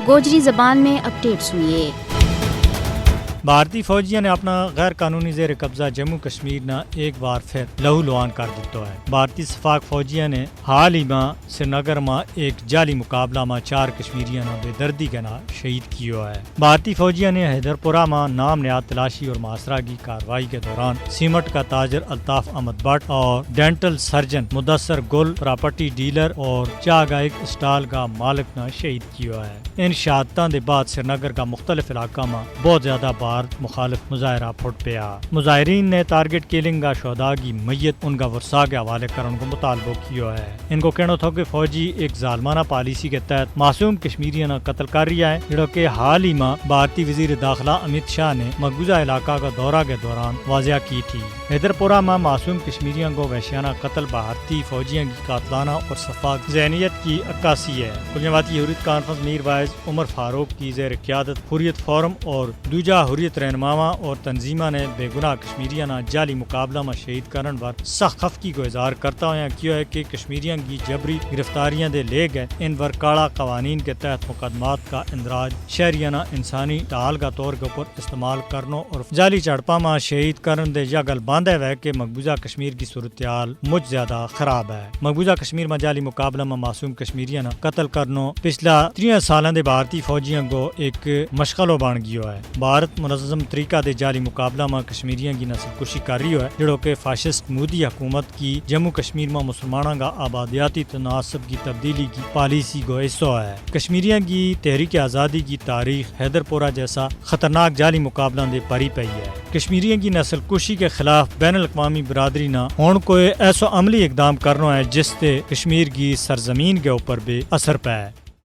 گوجری زبان میں اپڈیٹ سنیے۔ بھارتی فوجیوں نے اپنا غیر قانونی زیر قبضہ جموں کشمیر نہ ایک بار پھر لہو لوہان کر دیتا ہے۔ بھارتی صفاق فوجیوں نے حال ہی میں سری نگر میں ایک جعلی مقابلہ میں 4 کشمیریوں نے بے دردی کے نام شہید کیا ہے۔ بھارتی فوجیوں نے حیدر پورہ میں نام نہاد تلاشی اور محاصرہ کی کارروائی کے دوران سیمنٹ کا تاجر الطاف احمد بٹ اور ڈینٹل سرجن مدثر گل، پراپرٹی ڈیلر اور چاہ کا ایک اسٹال کا مالک نے شہید کیا ہے۔ ان شہادتوں کے بعد سری نگر کا مختلف علاقہ میں بہت زیادہ مخالف مظاہرہ پھٹ پیا۔ مظاہرین نے ٹارگٹ کلنگ کا شہداء کی میت ان کا ورثاء کے حوالے کرنے کو مطالبہ کیا ہے۔ ان کو کہنا تھا کہ فوجی ایک ظالمانہ پالیسی کے تحت معصوم کشمیریوں نے قتل کر رہا ہے، جو کہ حال ہی میں بھارتی وزیر داخلہ امت شاہ نے مقبوضہ علاقہ کا دورہ کے دوران واضح کی تھی۔ حیدر پورہ میں معصوم کشمیریوں کو وحشیانہ قتل بھارتی فوجیوں کی قاتلانہ اور شفاق ذہنیت کی عکاسی ہے۔ کلیاواتی حریت کانفرنس میر وائز عمر فاروق کی زیر قیادت حریت فورم اور دوجا حریت رہنماواں اور تنظیمہ نے بے گناہ کشمیریوں نے جعلی مقابلہ میں شہید کرنے پر سخت خفگی کو اظہار کرتا ہوا کیا ہے کہ کشمیریوں کی جبری گرفتاریاں دے لے گئے ان پر کاڑا قوانین کے تحت مقدمات کا اندراج شہریانہ انسانی ڈال کا طور کے اوپر استعمال کرنا اور جعلی چڑپا میں شہید کرنے دے یا گل باندھے ہوئے کہ مقبوضہ کشمیر کی صورتحال مجھ زیادہ خراب ہے۔ مقبوضہ کشمیر میں جعلی مقابلہ میں معصوم کشمیریوں نے قتل کرنا پچھلا 30 سالوں دے بھارتی فوجیوں کو ایک مشغلہ بن گیا ہے۔ بھارت منظم طریقہ دے جعلی مقابلہ میں کشمیریوں کی نسل کشی کر رہی ہے، جڑوں کہ فاشسٹ مودی حکومت کی جموں کشمیر میں مسلمانوں کا آبادیاتی تناسب کی تبدیلی کی پالیسی کو حصہ ہے۔ کشمیریوں کی تحریک آزادی کی تاریخ حیدر پورہ جیسا خطرناک جعلی مقابلہ دے پری پئی ہے۔ کشمیریوں کی نسل کشی کے خلاف بین الاقوامی برادری نہ ہون کوئی ایسا عملی اقدام کرنا ہے جس سے کشمیر کی سرزمین کے اوپر بھی اثر پائے۔